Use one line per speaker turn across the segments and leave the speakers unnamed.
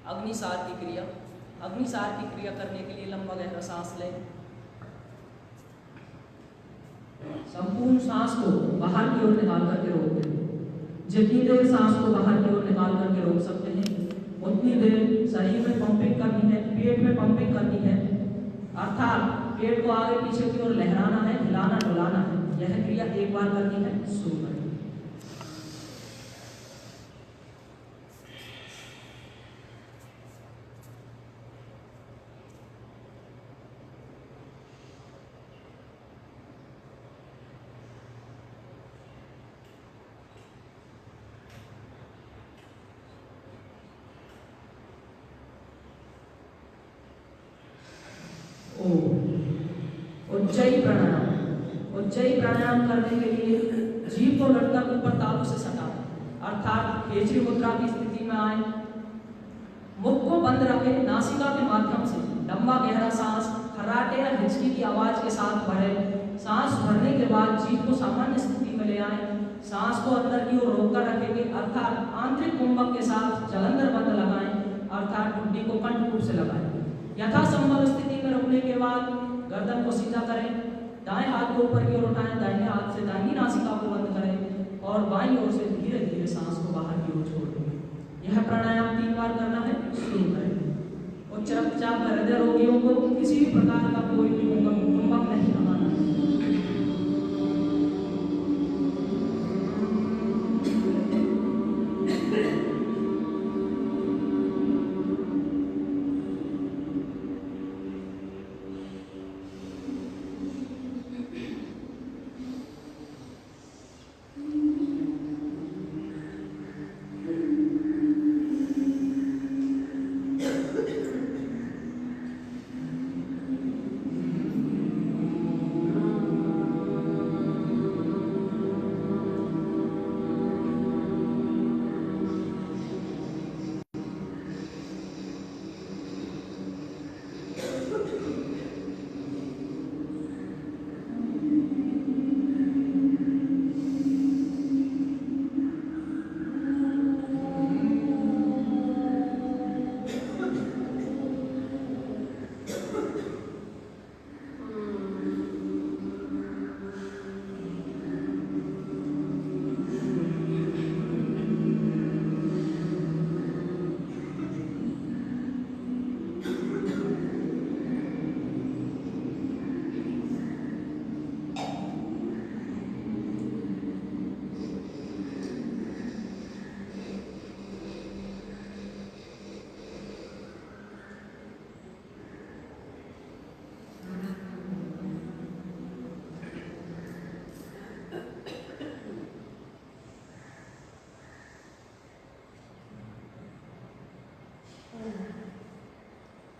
अग्निसार की क्रिया। अग्निसार की क्रिया करने के लिए लंबा गहरा सांस लें। संपूर्ण सांस को बाहर की ओर निकाल करके रोक दें। जितनी देर सांस को बाहर की ओर निकाल करके रोक सकते हैं उतनी देर शरीर में पंपिंग करनी है, पेट में पंपिंग करनी है, अर्थात पेट को आगे पीछे की ओर लहराना है, हिलाना डुलाना है। यह क्रिया एक बार करनी है। शुरू करें। उज्जयी प्राणायाम। उज्जयी प्राणायाम करने के लिए जीभ को लटकर ऊपर तालू से सटाएं, अर्थात खेचरी मुद्रा की स्थिति में आए। मुख को बंद रखें। नासिका के माध्यम से लंबा गहरा सांस खर्राटे या हिचकी की आवाज के साथ भरें। सांस भरने के बाद जीभ को सामान्य स्थिति में ले आए। सांस को अंदर की ओर रोककर रखेंगे, अर्थात आंतरिक कुंभक के साथ जलंधर बंद लगाएं, अर्थात ठुड्डी को कंठकूप से लगाएं। यथासंभव स्थिति में रुकने के बाद गर्दन को सीधा करें। दाएं हाथ को ऊपर की ओर उठाएं, दाहिने हाथ से दाहिनी नासिका को बंद करें और बाईं ओर से धीरे धीरे सांस को बाहर की ओर छोड़ दें। यह प्राणायाम 3 बार करना है। शुरू करें। उच्च रक्तचाप व हृदय रोगियों को किसी भी प्रकार का कोई भी कुंभक नहीं लगाना।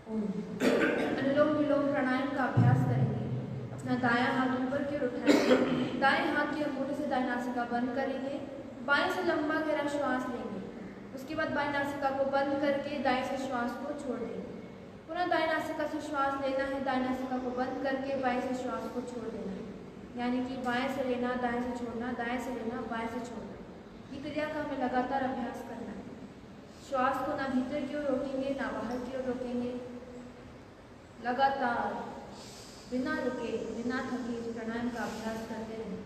अनुलोम विलोम प्राणायाम का अभ्यास करेंगे। अपना दायां हाथ ऊपर की ओर उठाएंगे। दाएं हाथ के अंगूठे से दाएं नासिका बंद करेंगे। बाएं से लंबा गहरा श्वास लेंगे। उसके बाद बाएं नासिका को बंद करके दाएं से श्वास को छोड़ देंगे। पुनः दाएं नासिका से श्वास लेना है। दाएं नासिका को बंद करके बाएं से श्वास को छोड़ देना है। यानी कि बाएं से लेना, दाएं से छोड़ना, दाएं से लेना, बाएं से छोड़ना। ये क्रिया का हमें लगातार अभ्यास करना है। श्वास को ना भीतर की ओर रोकेंगे ना बाहर की ओर रोकेंगे। लगातार बिना रुके बिना थके इस प्राणायाम का अभ्यास करते रहें।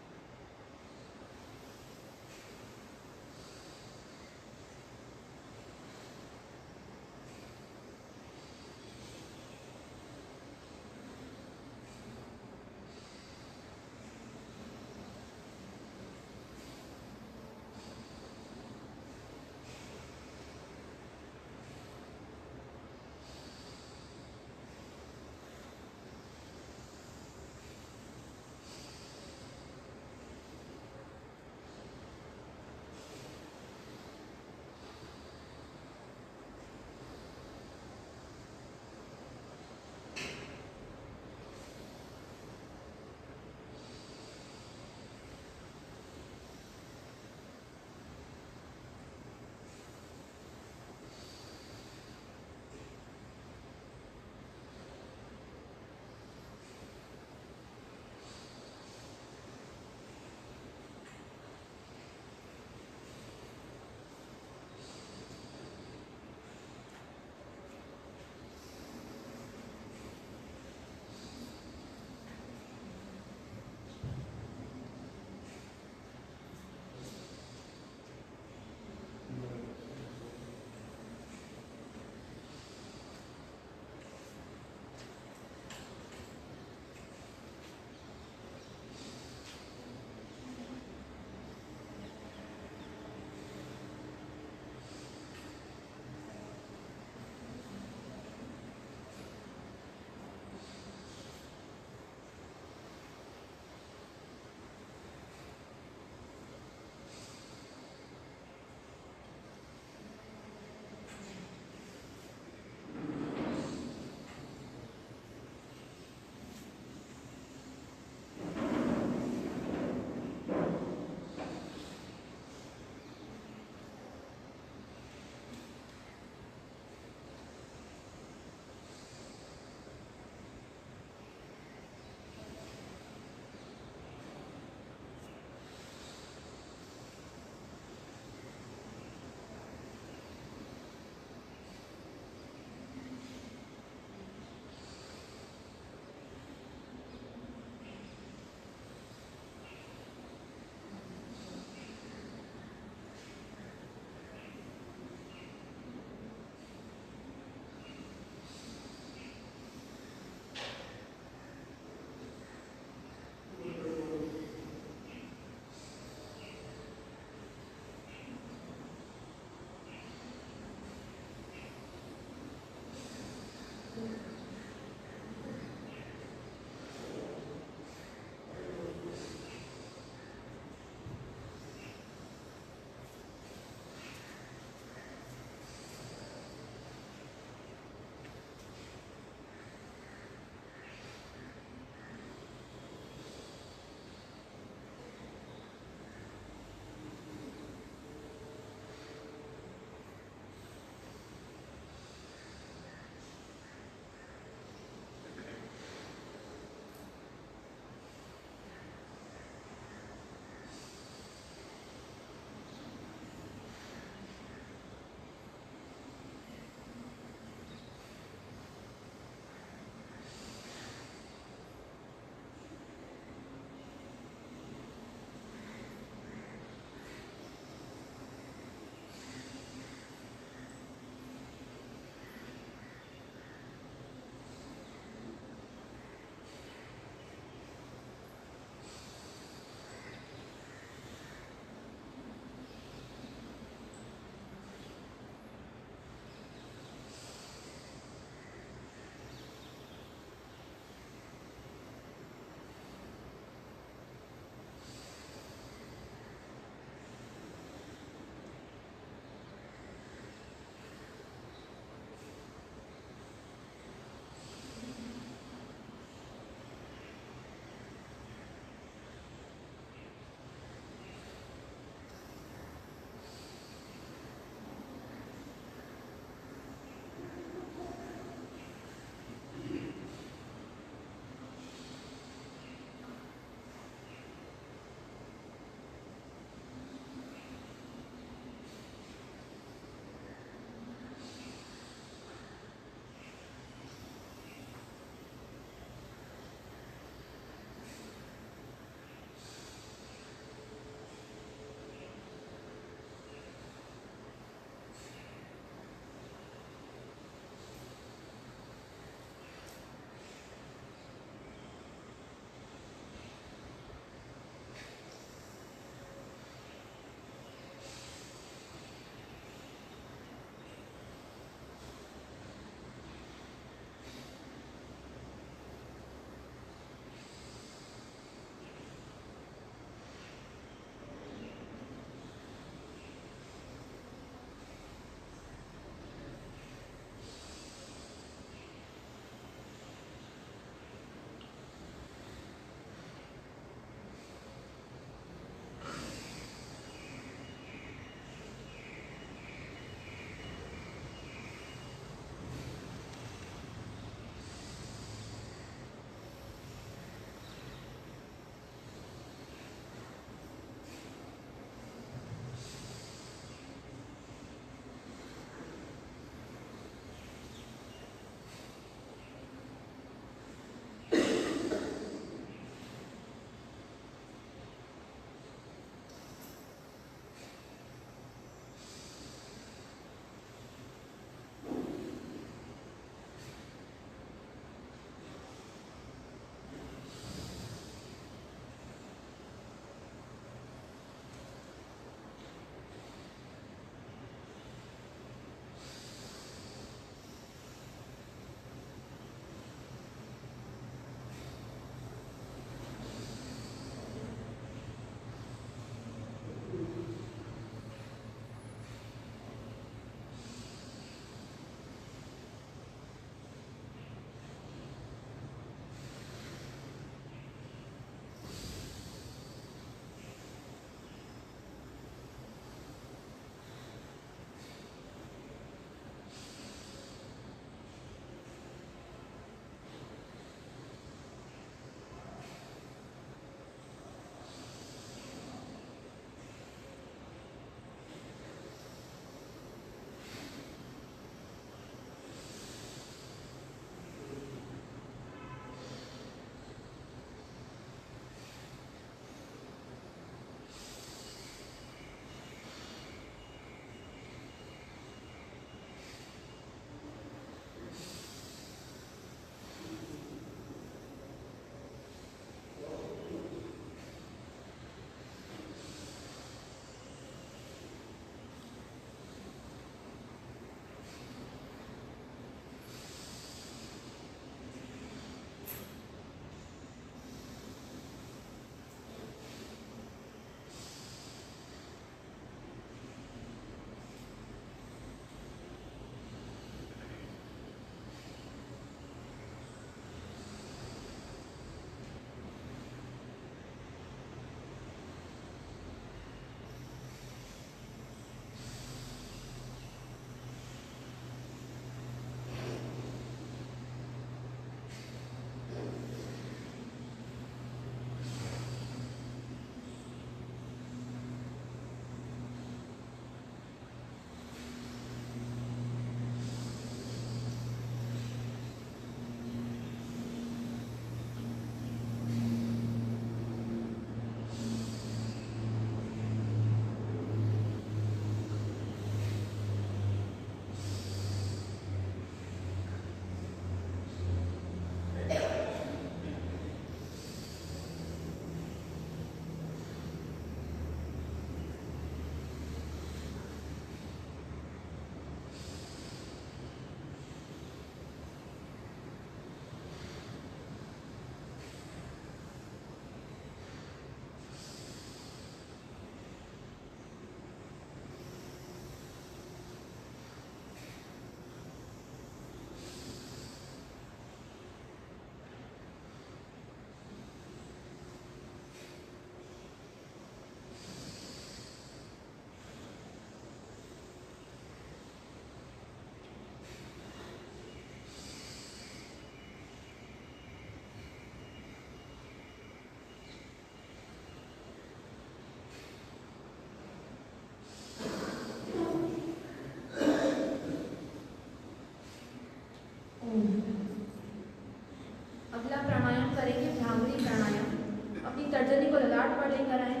जाट पर लेकर आए।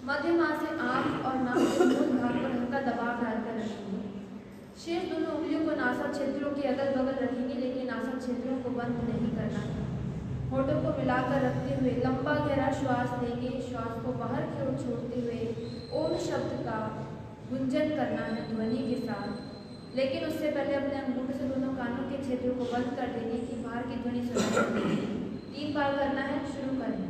मध्यमा से आंख और नाक के मूल भाग पर हल्का दबाव डालकर रखेंगे। शेष दोनों उंगलियों को नासा क्षेत्रों के अगल बगल रखेंगे, लेकिन नासा क्षेत्रों को बंद नहीं करना है। होठों को मिलाकर रखते हुए लंबा गहरा श्वास लेंगे। श्वास को बाहर की ओर छोड़ते हुए ओम शब्द का गुंजन करना है ध्वनि के साथ, लेकिन उससे पहले अपने अंगूठे से दोनों कानों के क्षेत्रों को बंद कर देंगे कि बाहर की ध्वनि सुनाई देगी। 3 बार करना है। शुरू करें।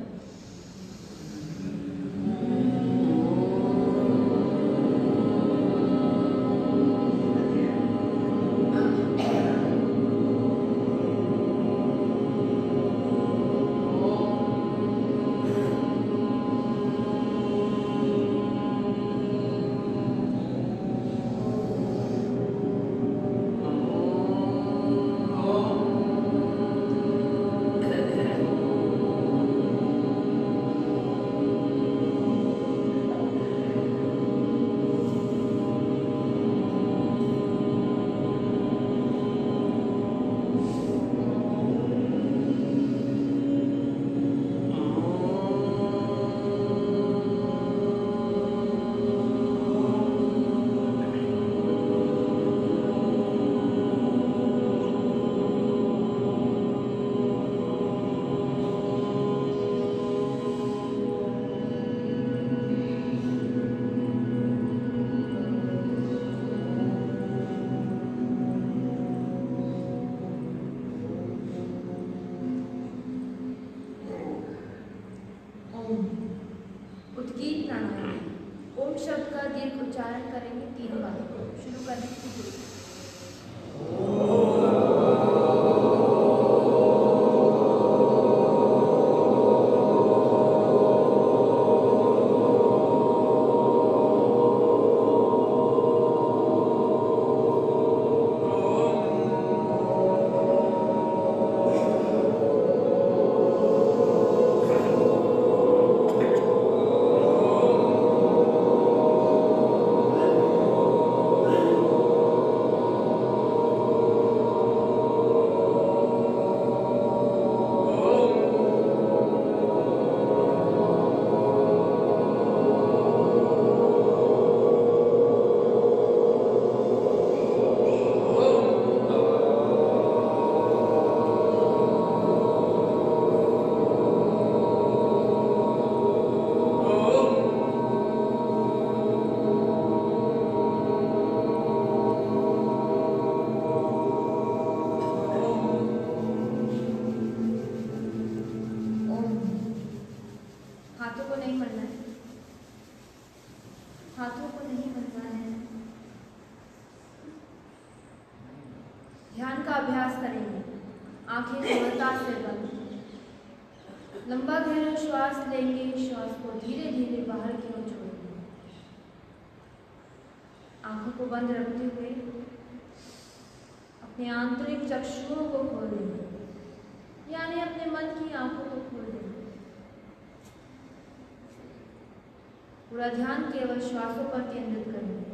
उद्गीत प्राणायाम। ओम शब्द का दीर्घ उच्चारण करेंगे 3 बार। शुरू करें। हाथों को नहीं मलना है। ध्यान का अभ्यास करेंगे। आंखें जोरदार से बंद। लंबा गहरा श्वास लेंगे। श्वास को धीरे धीरे बाहर की ओर छोड़ेंगे। आंखों को बंद रखते हुए अपने आंतरिक चक्षुओं को खोल देंगे, यानी अपने मन की आंखों को खोल देंगे। पूरा ध्यान केवल श्वासों पर केंद्रित करेंगे।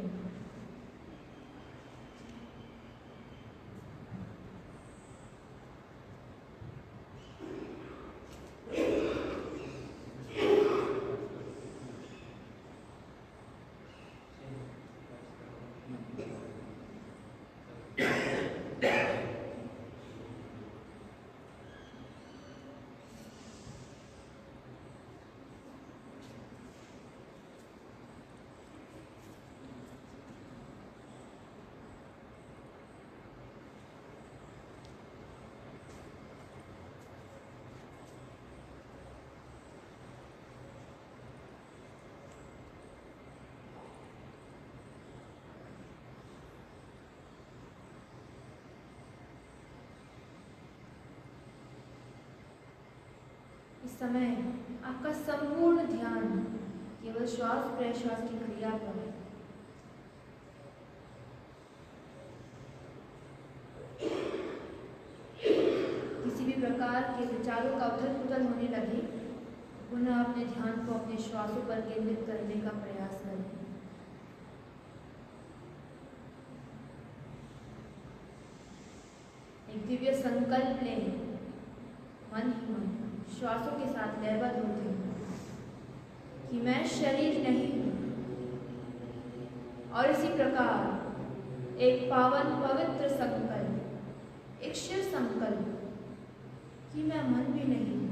इस समय आपका संपूर्ण ध्यान केवल श्वास प्रश्वास की क्रिया पर है। किसी भी प्रकार के विचारों का उथल पुथल होने लगे, पुनः अपने ध्यान को अपने श्वासों पर केंद्रित करने का प्रयास करें। एक दिव्य संकल्प लें, मन ही मन श्वासों के साथ लयबद्ध होते हैं। कि मैं शरीर नहीं हूँ, और इसी प्रकार एक पावन पवित्र संकल्प, एक शिव संकल्प कि मैं मन भी नहीं हूँ,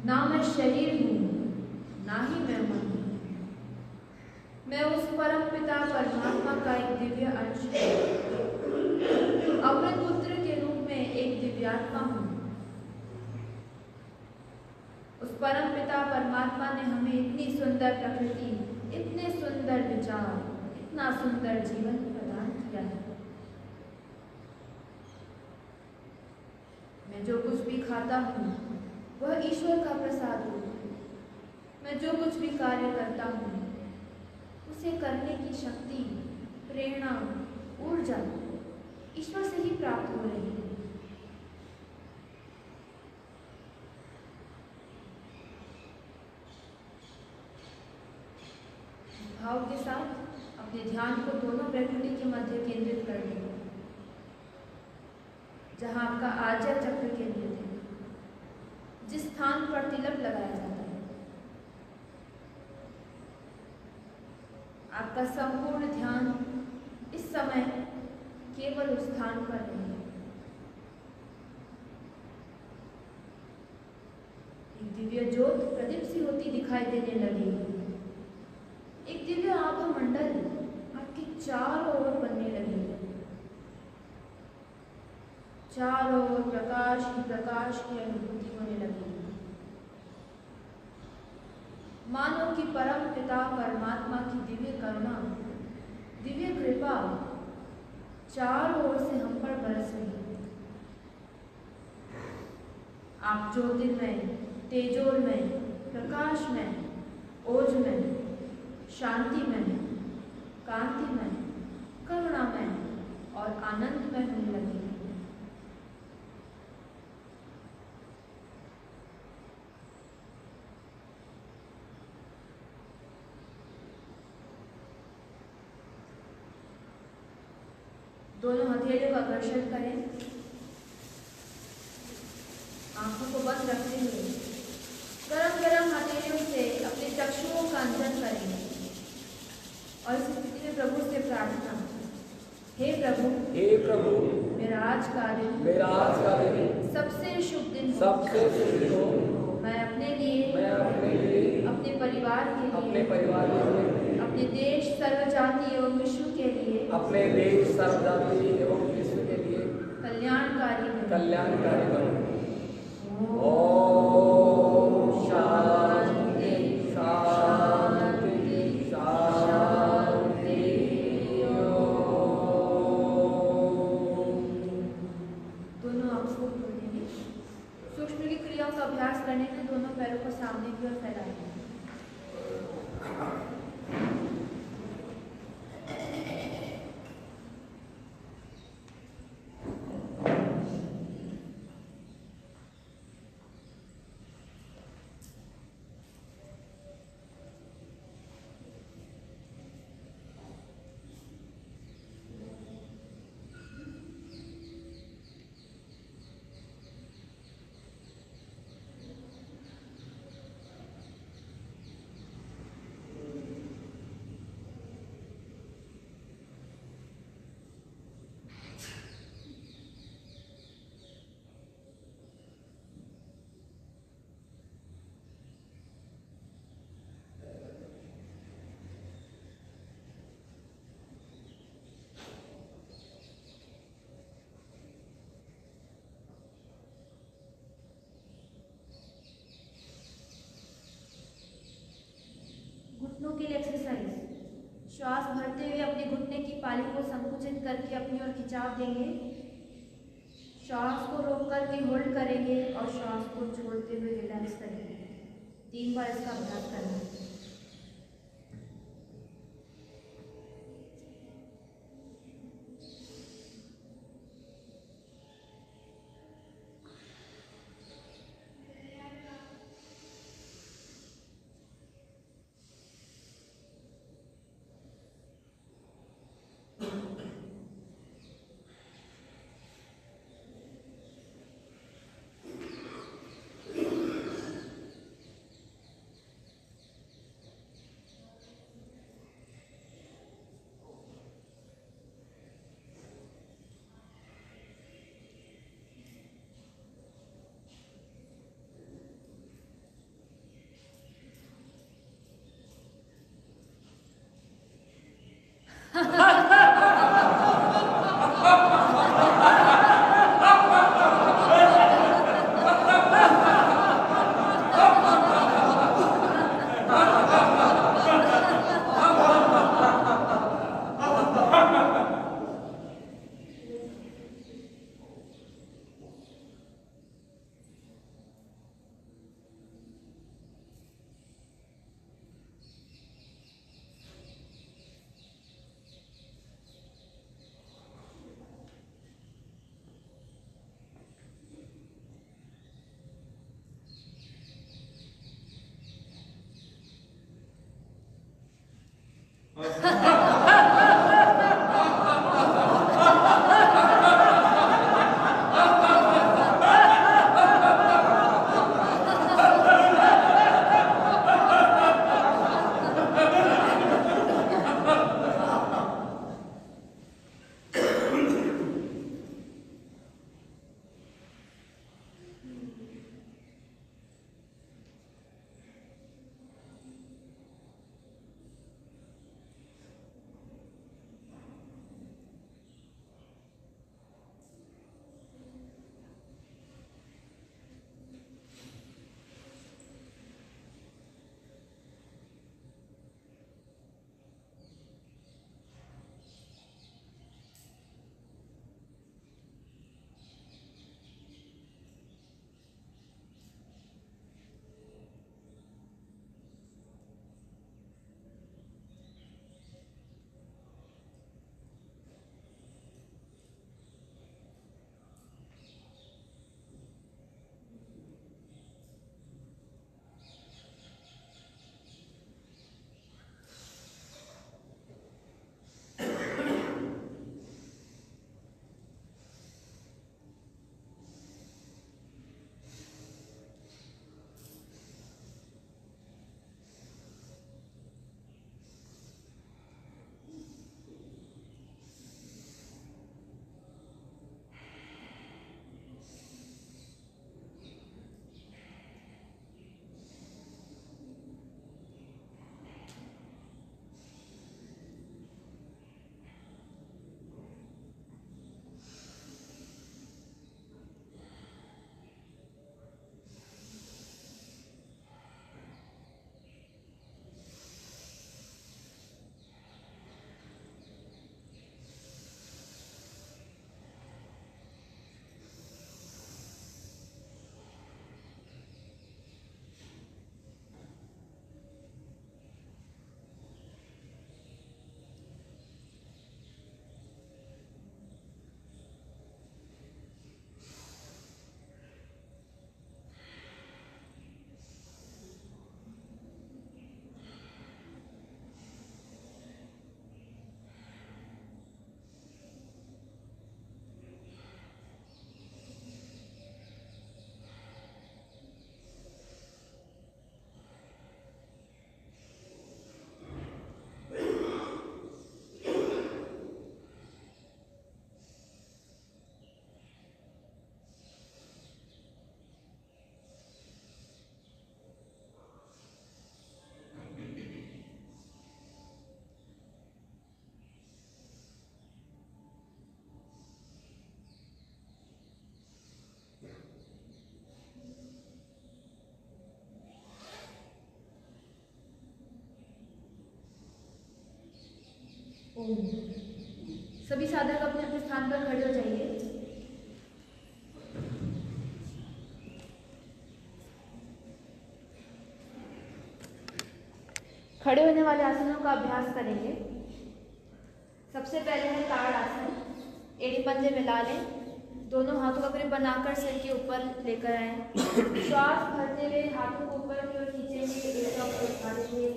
ना मैं शरीर हूँ, ना ही मैं मन हूँ। मैं उस परम पिता परमात्मा का एक दिव्य अंश हूँ, अमृत पुत्र के रूप में एक दिव्यात्मा हूँ। उस परम पिता परमात्मा ने हमें इतनी सुंदर प्रकृति, इतने सुंदर विचार, इतना सुंदर जीवन प्रदान किया है। मैं जो कुछ भी खाता हूँ वह ईश्वर का प्रसाद है। मैं जो कुछ भी कार्य करता हूँ उसे करने की शक्ति, प्रेरणा, ऊर्जा ईश्वर से ही प्राप्त हो रही है। भाव के साथ अपने ध्यान को दोनों प्रकृति के मध्य केंद्रित कर दें, जहां आपका आज्या चक्र केंद्रित है, जिस स्थान पर तिलक लगाया जाता है। आपका संपूर्ण ध्यान इस समय केवल उस स्थान पर रहे। एक दिव्य ज्योत प्रदीप सी होती दिखाई देने लगी। एक दिव्य आभा मंडल आपके चारों ओर बनने लगे। चारों ओर प्रकाश ही प्रकाश की अनुभूति होने लगी। मानो कि परम पिता परमात्मा की दिव्य करुणा, दिव्य कृपा चारों ओर से हम पर बरस रही है। आप ज्योतिर्मय, तेजोमय, प्रकाशमय, ओजमय, शांतिमय, कांतिमय, करुणामय और आनंदमय होने लगे। दोनों हथेलियों का घर्षण करें। आंखों को बंद रखते हुए गरम गरम हथेलियों से अपने चक्षुओं का अंजन करें और इस स्थिति में प्रभु से प्रार्थना, हे प्रभु, मेरा आज का दिन सबसे शुभ दिन हो। मैं अपने लिए, अपने परिवार के लिए, अपने देश सर्वजाति एवं विश्व के लिए, कल्याणकारी बनो। ओम शांति शांति शांति। दोनों आंखों खोलेंगे। सूक्ष्म की क्रियाओं का अभ्यास करने के दोनों पैरों को सामने की ओर फैलाएंगे। घुटनों के लिए एक्सरसाइज। श्वास भरते हुए अपने घुटने की पाली को संकुचित करके अपनी ओर खिंचाव देंगे। श्वास को रोक करके होल्ड करेंगे और श्वास को छोड़ते हुए रिलैक्स करेंगे। 3 बार इसका अभ्यास करना है। सभी साधक अपने अपने स्थान पर खड़े हो जाइए। खड़े होने वाले आसनों का अभ्यास करेंगे। सबसे पहले है ताड़ आसन। एड़ी पंजे मिला लें, दोनों हाथों का ग्रिप बनाकर सिर के ऊपर लेकर आए। श्वास भरते हुए हाथों को ऊपर की ओर खींचेंगे, एड़ियों को उठा देंगे।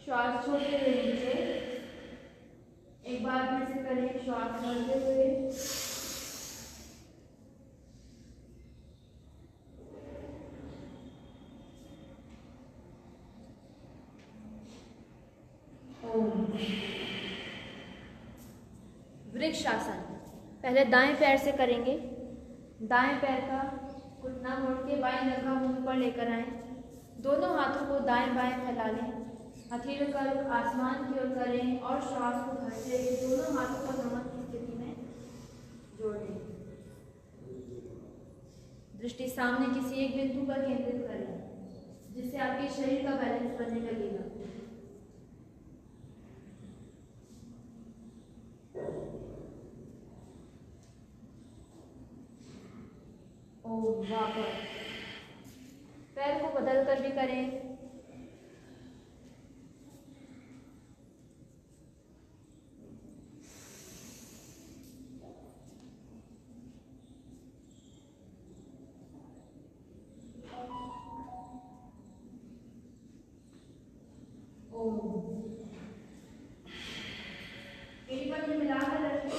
श्वास छोड़ते हुए नीचे, एक बार फिर से करें। श्वास भरते हुए, वृक्षासन। पहले दाएं पैर से करेंगे। दाएं पैर का घुटना मोड़ के बाएं जगह मुंह पर लेकर आएं। दोनों हाथों को दाएं बाएं फैला लें। हथेली का रुख आसमान की ओर करें और श्वास को भरते हुए दोनों हाथों को नमन की स्थिति में जोड़ लें। दृष्टि सामने किसी एक बिंदु पर केंद्रित करें, जिससे आपके शरीर का बैलेंस बनने लगेगा। ओम। वापस पैर को बदल कर भी करें। मिलाकर रखें।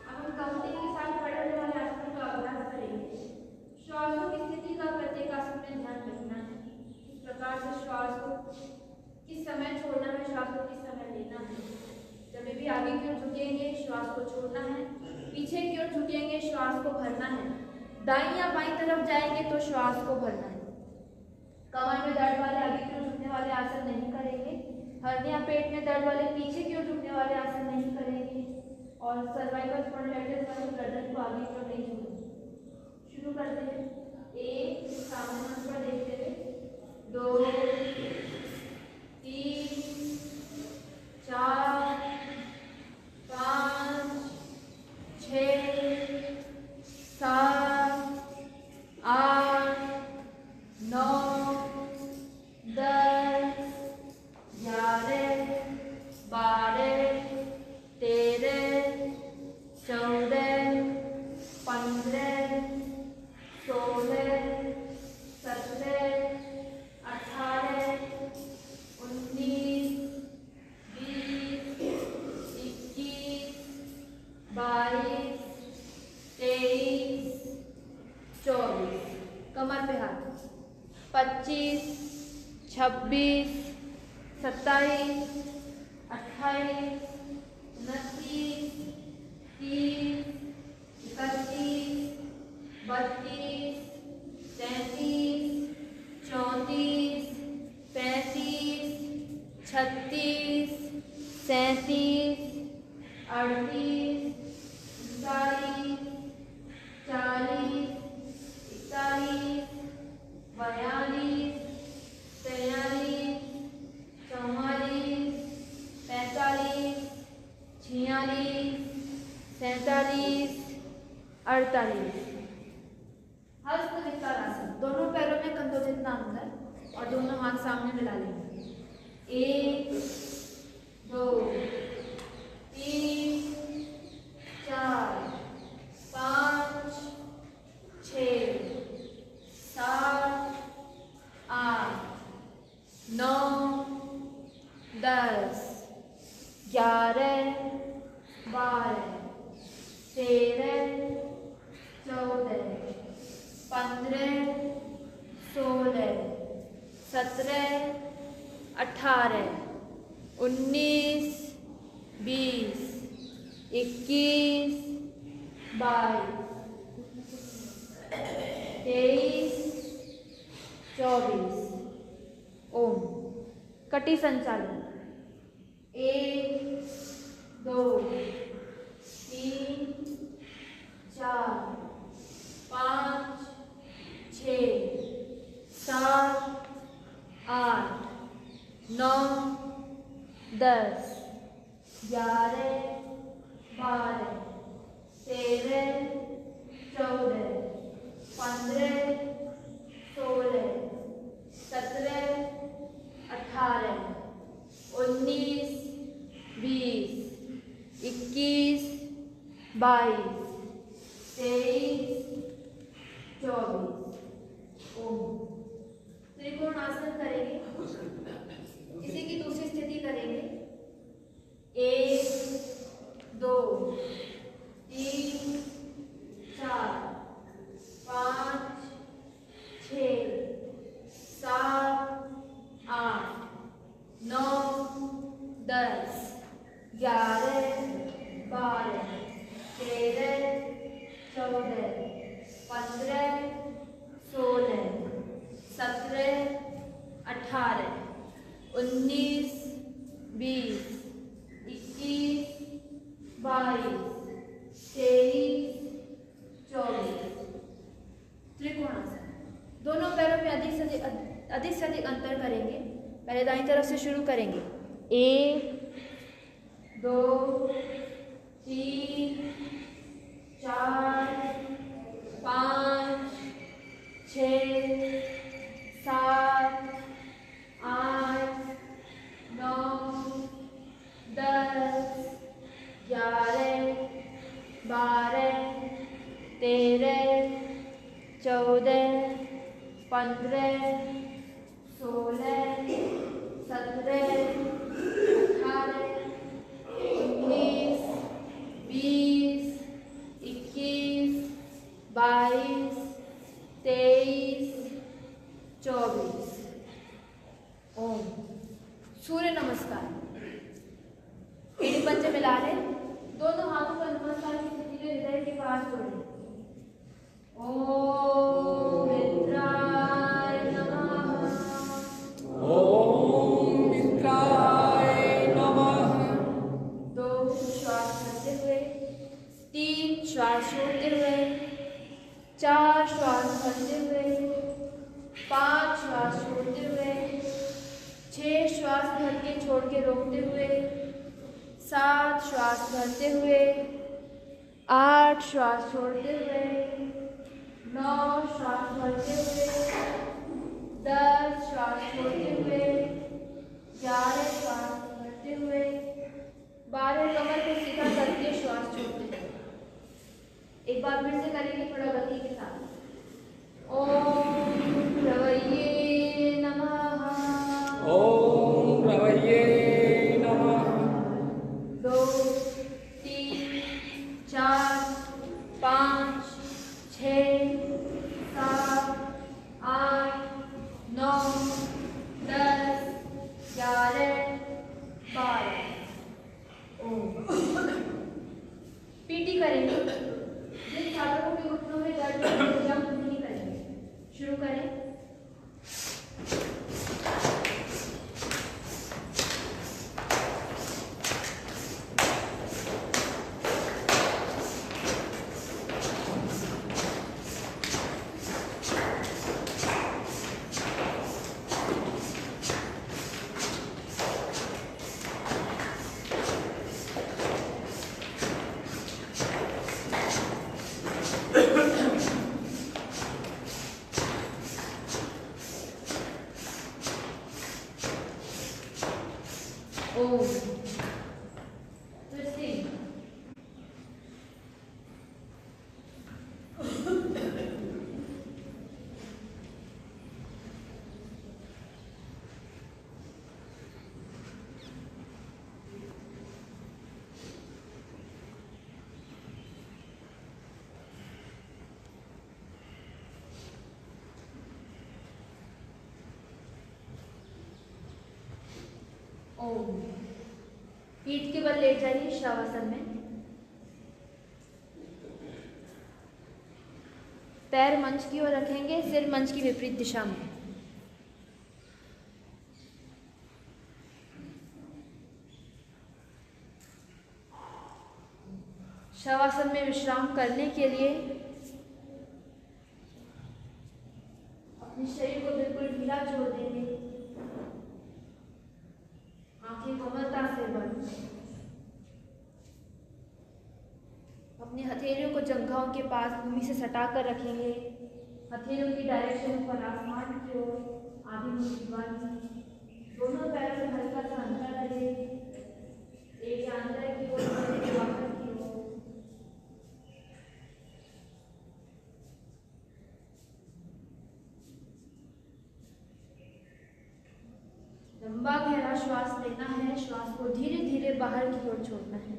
अब हम काउंटिंग के साथ खड़े होने वाले आसनों का अभ्यास करेंगे। श्वासों की स्थिति का प्रत्येक आसन में ध्यान रखना है। किस प्रकार से श्वास को किस समय छोड़ना है, श्वास को किस समय लेना है। जब भी आगे की ओर झुकेंगे श्वास को छोड़ना है, पीछे की ओर झुकेंगे श्वास को भरना है, दाईं या बाईं तरफ जाएंगे तो श्वास को भरना है। कमर में दर्द वाले आगे की ओर झुकने वाले आसन नहीं करेंगे। हृदय पेट में दर्द वाले पीछे की ओर झुकने वाले आसन नहीं करेंगे। और सर्वाइकल स्पॉन्डिलाइटिस वाले गर्दन को आगे की ओर नहीं झुकेंगे। शुरू करते हैं। 1 सामने हाथ पर देखते हुए, 2 3 4 5 6 7 8 9 10 11 12 13 14 15 16 17 18 19 20 21 22 23 24। कमर पे हाथ। 25 26 27 28 29 30 31 32 33 34 35 36 37 38 39 40 41 42 43 44 45 46 47 48। हस्त विस्तारासन। दोनों पैरों में कंधों जितना अंतर और दोनों हाथ सामने मिला लेंगे। 1 2 3 4 5 6 7 8 9 10 11 12 13 14 15 16 17 18 19 20 21 22 23 24। ओम। कटी संचालन। 1 2 3 4 5 6 7 8 9 10 11 12 13 14 15 16 17 18 19 20 21 22 23 24। ओम। त्रिकोण आसन करेंगे। इसी की दूसरी स्थिति करेंगे। 1 2 3 4 5 6 7 8 9 10 11 12 14, 15, 16, 17, 18, 19, 20, 21, 22, 23, 24। त्रिकोणासन। दोनों पैरों में अधिक से अधिक अंतर करेंगे। पहले दाईं तरफ से शुरू करेंगे। 1, 2, 3, 4, 5, 6, 7, 8, 9, 10, 11, 12, 13, 14, 15, 16, 17, 18, 19, 20, 21, 22, 23, 24। ओम। सूर्य नमस्कार। एड़ी पंजे मिला लें। दोनों हाथों को नमस्कार की स्थिति में हृदय के पास जोड़ें। ओम मित्राय नमः।
ओम मित्राय नमः।
2 श्वास भरते हुए, 3 श्वास छोड़ते हुए, 4 श्वास भरते हुए, 5 श्वास छोड़ते हुए, 6 श्वास भर के छोड़ के रोकते हुए, 7 श्वास भरते हुए, 8 श्वास छोड़ते हुए, 9 श्वास भरते हुए, 10 श्वास छोड़ते हुए, 11 श्वास भरते हुए, 12 कमर को सीधा करके श्वास छोड़ते हुए। एक बार फिर से करेंगे थोड़ा गति के साथ। ओम रवैये नमः।
ओम रवैये नमः।
2, 3, 4, 5, 6, 7, 8, 9, 10, 11, 12। पीटी करेंगे। जिन छात्रों के घुटनों में दर्द है वो जंप नहीं करेंगे। शुरू करें। ओम। twisting। ओम। पीठ के बल लेट जाइए शवासन में। पैर मंच की ओर रखेंगे, सिर मंच की विपरीत दिशा में। शवासन में विश्राम करने के लिए अपने शरीर को बिल्कुल ढीला छोड़ देंगे। आंखें कोमलता से बंद। अपनी हथेलियों को जंघाओं के पास भूमि से सटाकर रखेंगे। हथेलियों की डायरेक्शन ऊपर आसमान की ओर, आधी मुट्ठी बंद। दोनों पैरों में हल्का सा अंतर करें। एक अंदर की ओर, एक बाहर की ओर। लंबा गहरा श्वास लेना है। श्वास को धीरे धीरे बाहर की ओर छोड़ना है।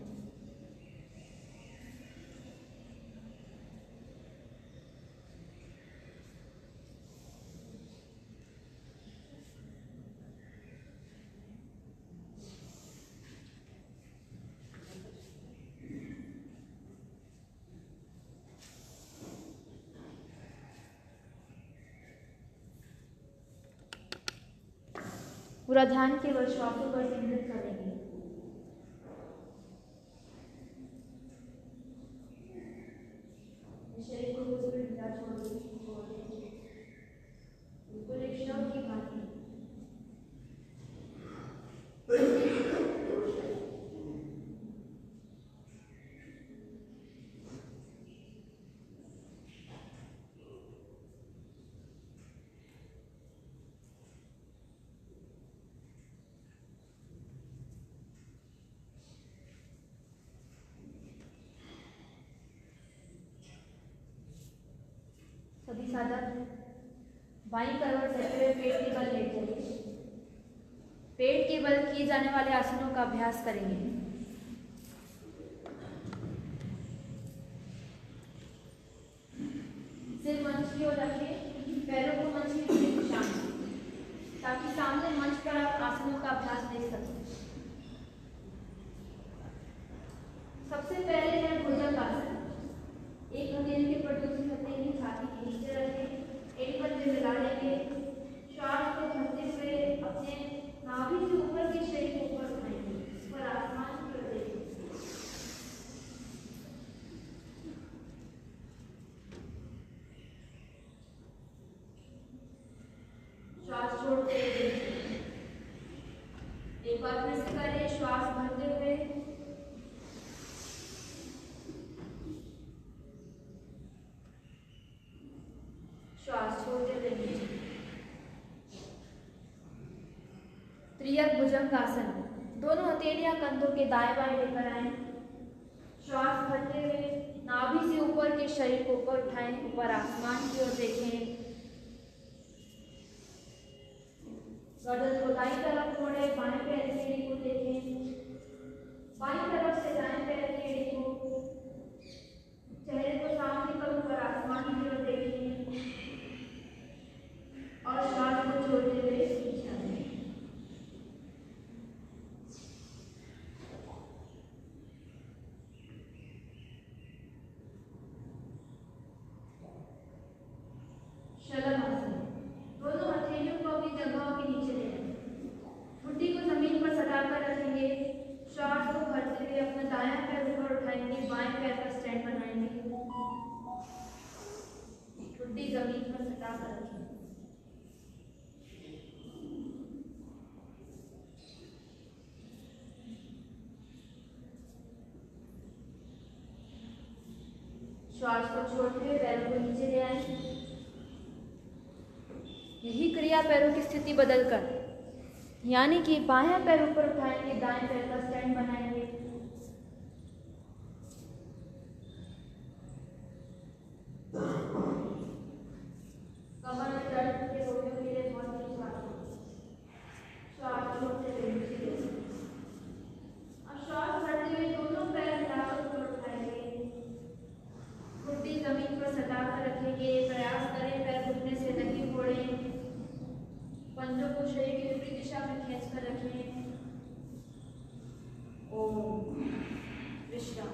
पूरा ध्यान केवल श्वासों पर केंद्रित करेंगे। शरीर को बिल्कुल ढीला छोड़ दें, बिल्कुल एक शव की भांति। सभी साधक बाईं करवट लेते हुए पेट के बल लेट जाइए। पेट के बल किए जाने वाले आसनों का अभ्यास करेंगे। सिर मंच की ओर रखें, पैरों को मंच की दिशा में, ताकि सामने मंच पर आप आसनों का अभ्यास देख सकें। सबसे पहले है भुजंग आसन। एक हथेली के ऊपर दूसरी हथेली छाती के नीचे रखें, एक पंजे मिला लेंगे। श्वास को भरते हुए अपने नाभि से ऊपर के शरीर को ऊपर उठाएंगे, ऊपर आसमान की ओर देखेंगे। श्वास छोड़ते हुए एक बार फिर से करें। श्वास भरते हुए, श्वास छोड़ते हुए नीचे। त्रियक भुजंग आसन। दोनों हथेलियां कंधों के दाएं बाएं लेकर आए। श्वास भरते हुए नाभि से ऊपर के शरीर को ऊपर उठाएं, ऊपर आसमान की ओर देखें। गर्दन को दाईं तरफ मोड़े, बाएं पैर की एड़ी को देखें। बाईं तरफ से दाएं पैर की एड़ी को, चेहरे को सामने कर ऊपर आसमान की ओर देखें और श्वास को छोड़ते हुए नीचे आएं। शलभ आसन। दोनों हथेलियों को अपनी जगहों के नीचे लें, मुट्ठी को जमीन पर सटा कर रखेंगे। श्वास को भरते हुए अपना दायां पैर ऊपर उठाएंगे, बाएं पैर का स्टैंड बनाएंगे, मुट्ठी जमीन पर सटा कर रखेंगे। श्वास को छोड़ते हुए पैरों को नीचे ले आए। यही क्रिया पैरों की स्थिति बदलकर, यानी कि बायां पैर ऊपर उठाएंगे, दाएं पैर का स्टैंड बनाएंगे। कमर में दर्द के रोगियों के लिए बहुत ही श्वास छोड़ते हुए नीचे ले आए। अब श्वास भरते हुए दोनों पैर मिलाकर ऊपर उठाएंगे, मुट्ठी जमीन पर सटा कर रखेंगे। प्रयास करें पैर घुटने से नहीं मोड़ें, पंजों को शरीर की विपरीत दिशा में खींच कर रखें। ओम विश्राम।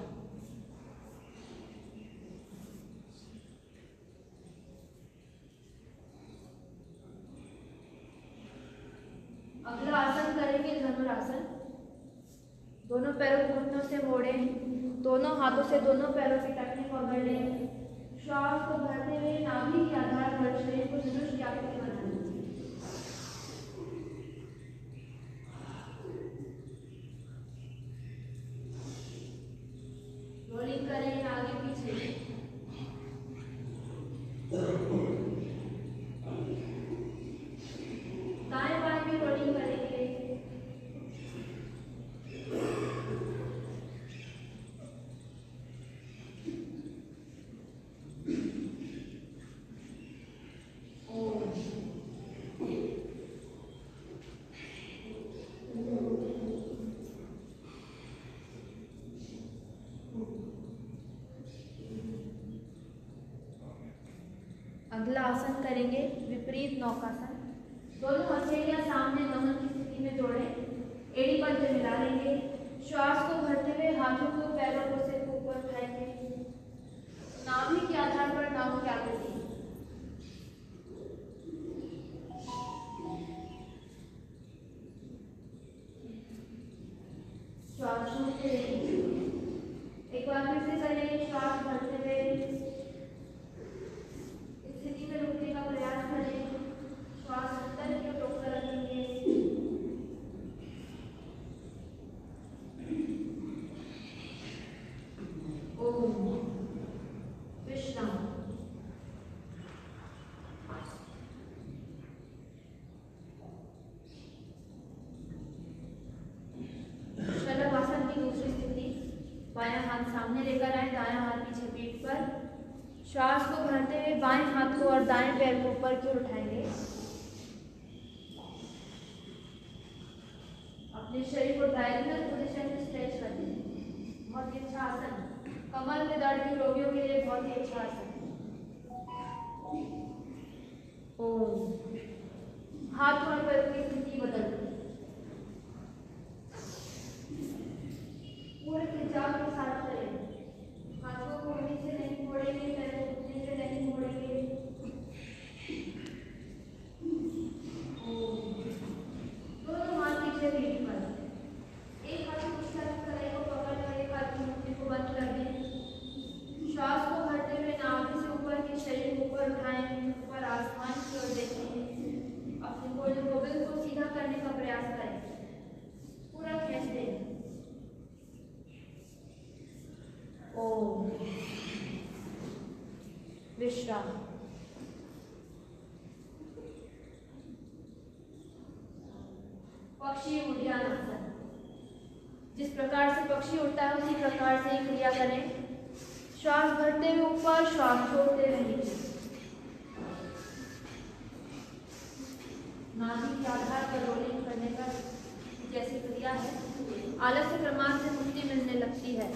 अगला आसन करेंगे धनुरासन। दोनों पैरों को घुटनों से मोड़ें, दोनों हाथों से दोनों पैरों की टखने पकड़ लें। श्वास को भरते हुए नाभि के आधार पर शरीर को धनुष की आकृति बनाएं। रोलिंग करें आगे पीछे। दाएं बाएं भी रोलिंग करेंगे। अगला आसन करेंगे विपरीत नौकासन। दोनों हथेलियां सामने नमन की स्थिति में जोड़ें, एड़ी पंजे मिला लेंगे। श्वास को भरते हुए हाथों को पैरों को सिर को ऊपर उठाएंगे, नाभि के आधार पर नाभि की आकृति। श्वास छोड़ते रहिए। एक बार फिर से करें, श्वास भरते हुए स्थिति में रुकने का प्रयास करें। श्वास अंदर की ओर रोककर रखेंगे। ओम विश्राम। शलभासन की दूसरी स्थिति, बायां हाथ सामने लेकर आए, दायां हाथ पीछे पीठ पर। श्वास को भरते हुए बाएं हाथ को और दाएं पैर को ऊपर की ओर उठाएंगे। अपने शरीर को डायगोनल पोजीशन में स्ट्रेच कर दें। बहुत ही अच्छा आसन, कमर में दर्द के रोगियों के लिए बहुत ही अच्छा आसन। ओम। हाथ और पैरों की स्थिति बदल दें। पूरे खिंचाव के साथ करें। हाथों को नीचे नहीं मोड़ेंगे, पैरों को नीचे नहीं मोड़ेंगे। दोनों हाथ पीछे पीठ पर। एक हाथ की तरफ कलाई को पकड़कर एक हाथ की मुट्ठी को बंद कर दें। श्वास को भरते हुए नाभि से ऊपर के शरीर को ऊपर उठाएं, ऊपर आसमान की ओर देखें। अपने गोल्डन को बिल्कुल सीधा करने का प्रयास करें। पूरा खींच दें। ओम विश्राम। पक्षी उड्डयन आसन। जिस प्रकार से पक्षी उड़ता है उसी प्रकार से ही क्रिया करें। श्वास भरते हुए ऊपर, श्वास छोड़ते हुए नीचे। नाभि के आधार पर रोलिंग करने का जैसी क्रिया है। आलस्य प्रमाण से मुक्ति मिलने लगती है।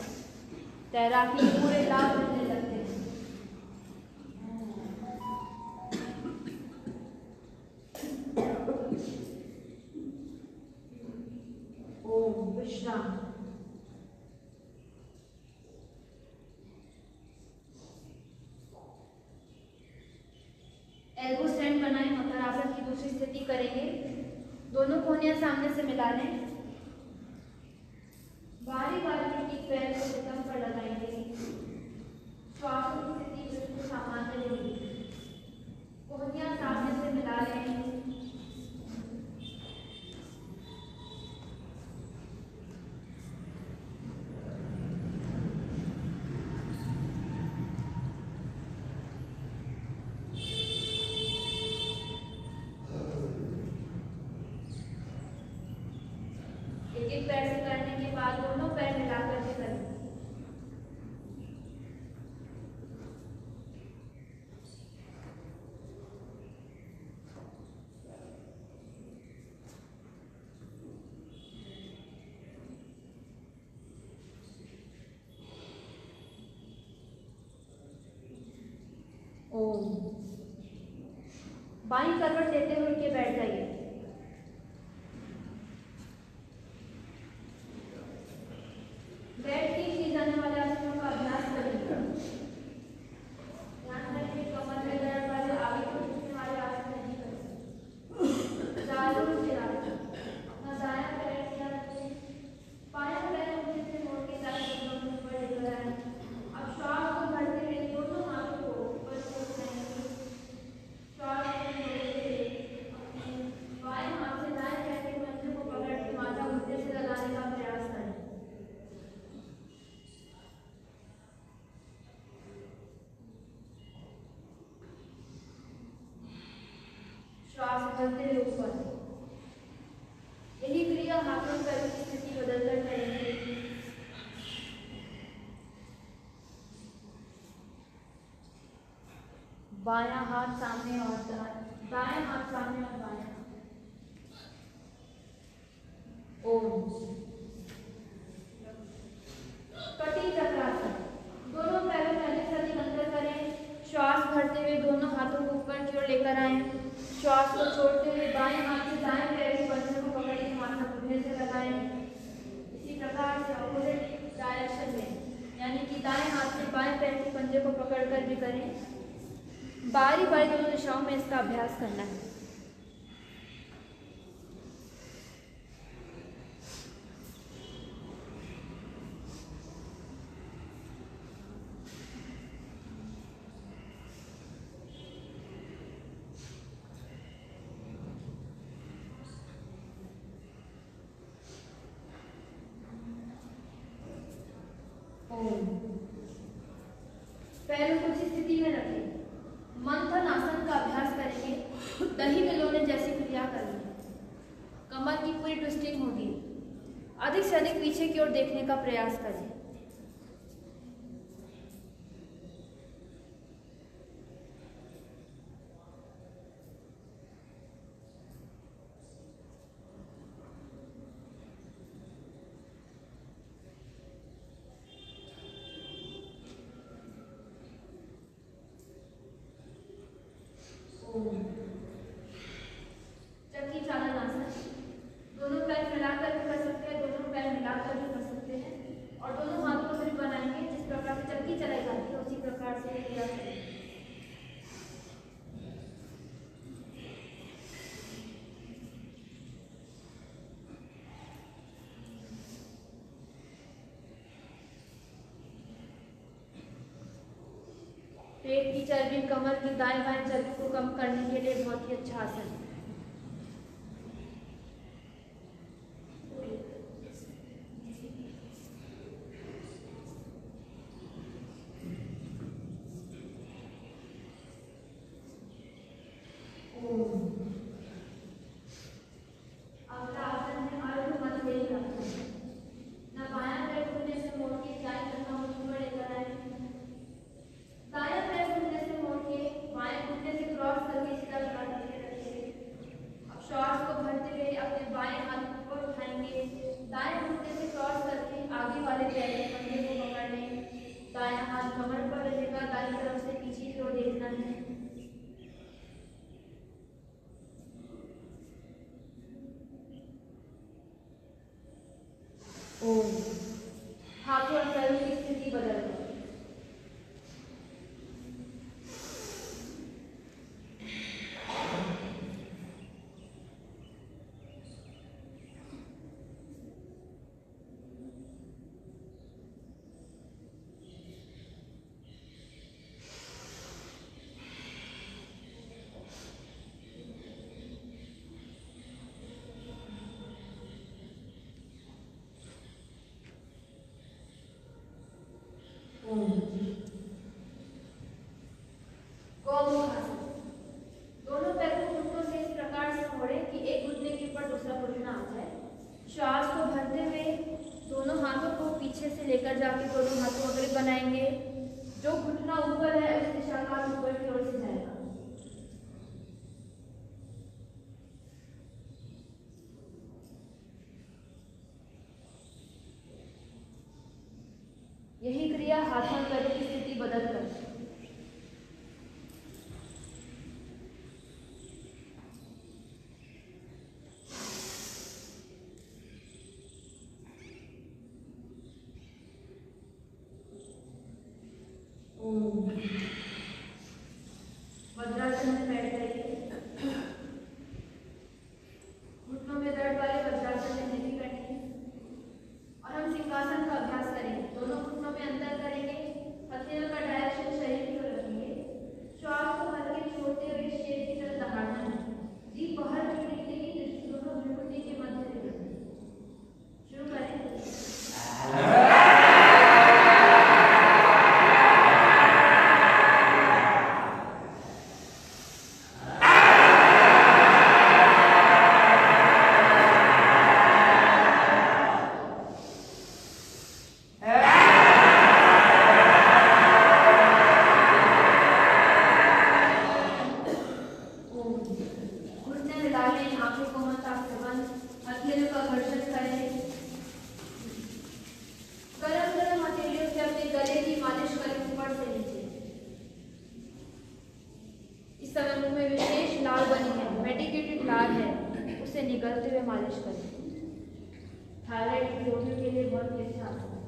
तैराकी के पूरे लाभ मिलने लगते हैं। ओम विश्राम। एल्बो स्टैंड बनाएं, मकर आसन की दूसरी स्थिति करेंगे। दोनों कोहनियां सामने से मिला लें। बारी बारी एक पैर को रिदम पर लगाएंगे। श्वास की स्थिति बिल्कुल सामान्य रहेगी। कोहनियां सामने से मिला लें। एक पैर से करने के बाद दोनों पैर मिलाकर के करें। ओम। बाईं करवट लेते हुए के बैठ जाइए। बैठ के किए जाने वाले आसनों का अभ्यास करेंगे। ध्यान रखिए, कमर में दर्द वाले, आगे को झुकने वाले आसन नहीं करें। चारों सिरा अपना दायां पैर किया रखें। बायां पैर नीचे से मोड़ के दाएं कदम ऊपर लेकर आएं। अब श्वास को भरते हुए दोनों हाथों को ऊपर से उठाएंगे। श्वास को छोड़ते हुए अपने बाएं हाथ से दाएं पैर के पंजे को पकड़ के माथा घुटने से लगाने का प्रयास करें। श्वास भरते हुए ऊपर। यही क्रिया हाथों पैरों की स्थिति बदलकर करेंगे। बायां हाथ सामने और दायां हाथ सामने और बायां। ओम। कटी चक्रासन। दोनों पैरों में अधिक से अधिक अंतर करें। श्वास भरते हुए दोनों हाथों को ऊपर की ओर लेकर आएं। श्वास को छोड़ते हुए बाएं हाथ से दाएं पैर के पंजे को पकड़ के माथा घुटने से लगाएं। इसी प्रकार से अपोजिट डायरेक्शन में, यानी कि दाएं हाथ से बाएं पैर के पंजे को पकड़कर भी करें। बारी बारी दोनों दिशाओं में इसका अभ्यास करना है। ओम। पैरों को इस स्थिति में रखें। मंथन आसन का अभ्यास करेंगे। दही मिलोने जैसी क्रिया करेंगे। कमर की पूरी ट्विस्टिंग होगी। अधिक से अधिक पीछे की ओर देखने का प्रयास करें। चक्की चालन आसन। दोनों पैर मिलाकर भी कर सकते हैं, दोनों पैर मिलाकर भी कर सकते हैं और दोनों हाथों को सिर्फ बनाएंगे। जिस प्रकार से चक्की चलाई जाती है उसी प्रकार से क्रिया करें। पेट की चर्बी, कमर की दाएं बाएं चर्बी को कम करने के लिए बहुत ही अच्छा आसन है। अगला आसन है अर्ध मधुरेण आसन। ना बायां पैर घुटने से मोड़ के दाएं कन्धा मुट्ठी पर लेकर आए। दायां पैर घुटने से मोड़ के बाएं घुटने से क्रॉस करके सीधा खड़ा करके रखेंगे। अब श्वास को भरते हुए अपने बाएं हाथ ऊपर उठाएंगे। दाएं घुटने से क्रॉस करके आगे वाले पैर के पंजे को पकड़ लें। दायां हाथ कमर पर रहेगा। दाईं तरफ से पीछे की ओर देखना है। ओम। हाथों और पैरों की स्थिति बदल दो। गौमुख आसन। दोनों पैर को घुटनों से इस प्रकार से मोड़ें कि एक घुटने के ऊपर दूसरा घुटना आ जाए। श्वास को भरते हुए दोनों हाथों को पीछे से लेकर जाके दोनों हाथों अगले बनाएंगे। जो घुटना ऊपर है उस दिशा का ऊपर की ओर से जाएगा। यही क्रिया हाथों और पैरों की स्थिति बदल कर। वज्रासन में बैठ जाइए। घुटनों में दर्द वाले वज्रासन में नहीं बैठेंगे और हम सिंहासन का अभ्यास करेंगे। दोनों घुटनों में अंतर करेंगे। हथेलियों का डायरेक्शन शरीर की ओर रखेंगे। श्वास को हल्के छोड़ते हुए शेर की तरफ दहाड़ना है। जीभ बाहर की ओर निकलेगी। दृष्टि दोनों भ्रुकुटी के मध्य रहेगी। शुरू करें। घुटने मिला लें। आंखें को मत आंखें बंद। हथेलियों का घर्षण करें। गरम गरम हथेलियों से अपने गले की मालिश करें ऊपर से नीचे। इस समय मुंह में विशेष लार बनी है, मेडिकेटेड लार है, उसे निगलते हुए मालिश करें। थायराइड के रोगियों के लिए बहुत ही अच्छा आसन है।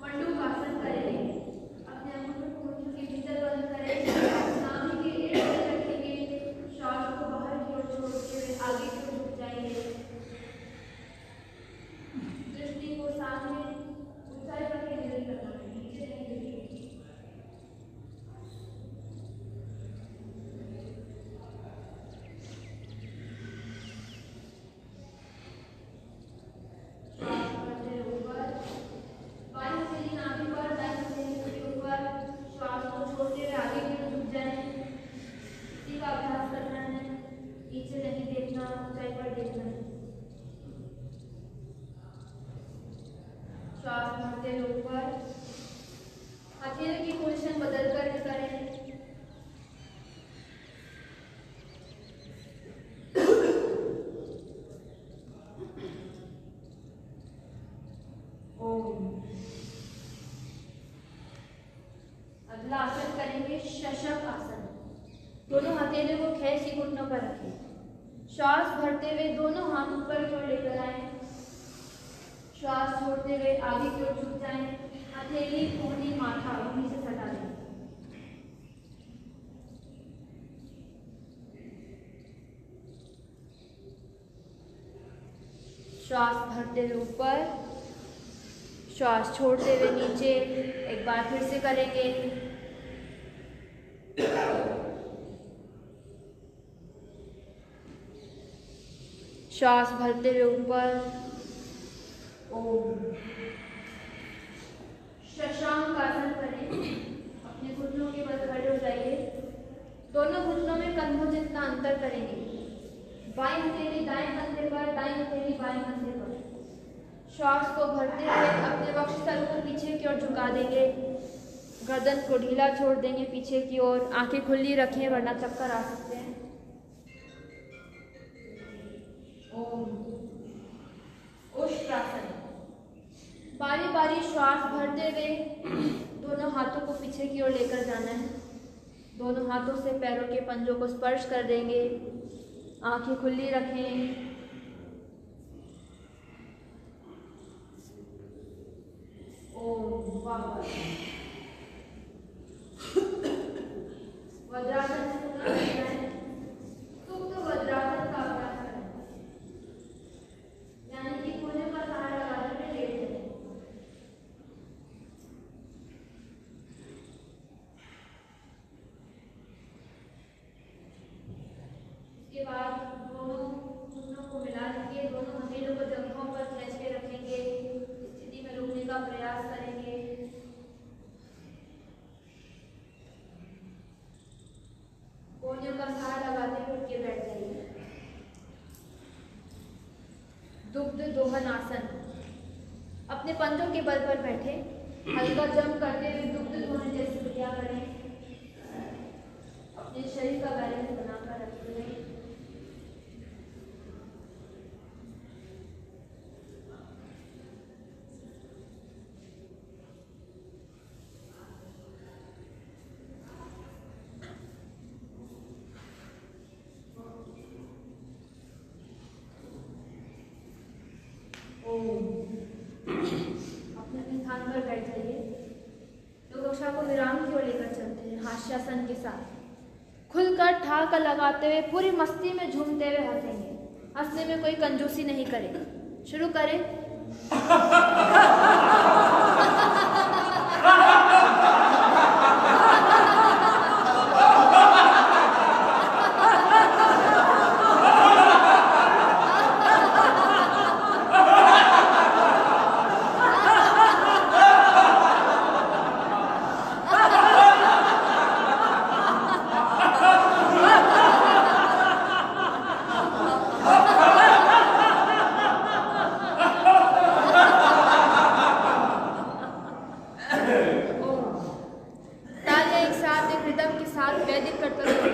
मंडूक आसन करेंगे। अपने अंगूठों को मुट्ठी के भीतर बंद करें। नाभि के इर्द गिर्द रखेंगे। श्वास को बाहर की ओर छोड़ते हुए आगे की ओर झुक जाएंगे। दृष्टि को सामने ऊंचाई पर केंद्रित करना है, नीचे नहीं देखिए। भरते हुए ऊपर। हथेली की पोजीशन बदल कर करें। अगला आसन करेंगे शशक आसन। दोनों हथेलियों को खींच के घुटनों पर रखें। श्वास भरते हुए दोनों हाथ ऊपर की ओर लेकर आए। श्वास छोड़ते हुए आगे की ओर झुक जाएं। हथेली, कोहनी, माथा भूमि से सटा दें। श्वास भरते हुए ऊपर, श्वास छोड़ते हुए नीचे। एक बार फिर से करेंगे। श्वास भरते हुए ऊपर। ओम। शशांक आसन करें। अपने घुटनों के बल खड़े हो जाइए। दोनों घुटनों में कंधों जितना अंतर करेंगे। बाईं हथेली दाएं कंधे पर, दाईं हथेली बाएं कंधे पर। श्वास को भरते हुए अपने वक्षस्थल को पीछे की ओर झुका देंगे। गर्दन को ढीला छोड़ देंगे पीछे की ओर। आंखें खुली रखें वरना चक्कर आ सकते हैं। ओम। उष्ट्रासन। बारी बारी श्वास भरते हुए दोनों हाथों को पीछे की ओर लेकर जाना है। दोनों हाथों से पैरों के पंजों को स्पर्श कर देंगे। आंखें खुली रखें। ओम। वापस। वज्रासन से पुनः जाएं। सुप्त वज्रासन का अभ्यास करें, यानी कि कोने का सहारा लगाते हुए लेट जाएं। इसके बाद दोनों घुटनों को मिला लीजिए। दोनों हथेलियों को जंघों पर खींच के रखेंगे। स्थिति में रुकने का प्रयास करेंगे। कोहनियों का सहारा लगाते हुए उठ के बैठ जाइए। दुग्ध दोहन आसन। अपने पंजों के बल पर बैठे, हल्का जंप करते हुए दुग्ध दोहन जैसी क्रिया करें। अपने शरीर का बैलेंस बनाकर रखते हुए अपने स्थान पर बैठ जाइए। तो कक्षा को विराम की ओर लेकर चलते हैं हास्यासन के साथ। खुलकर ठाक लगाते हुए पूरी मस्ती में झूमते हुए हंसेंगे। हंसने में कोई कंजूसी नहीं करेगा। शुरू करें। तालियां एक साथ एक रिदम के साथ वैदिक करते हुए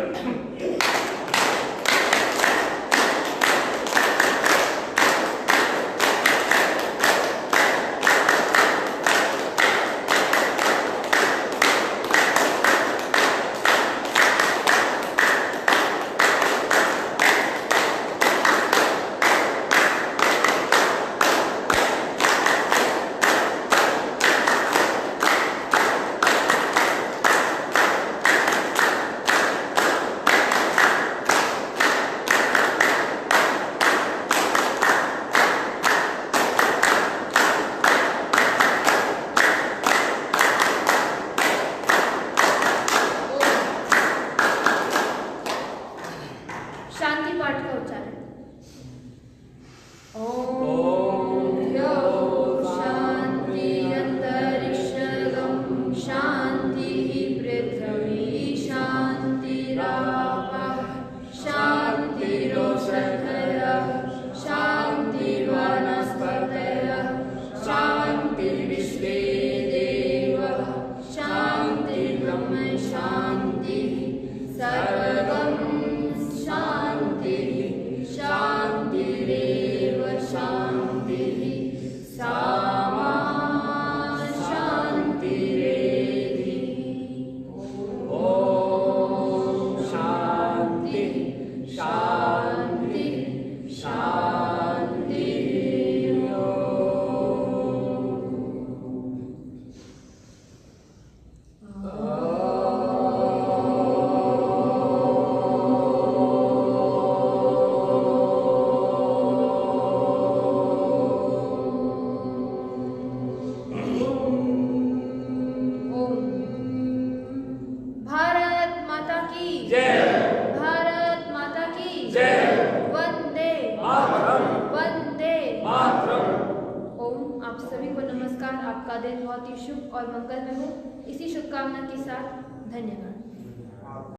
शांति पाठ का उच्चारण। ओम शांति अंतरिक्षगम शांति पृथ्वी शांतिरापः शांतिरोषधयः शांतिर्वनस्पतयः शांतिर्विश्वे सभी को नमस्कार। आपका दिन बहुत ही शुभ और मंगलमय हो। इसी शुभकामना के साथ धन्यवाद।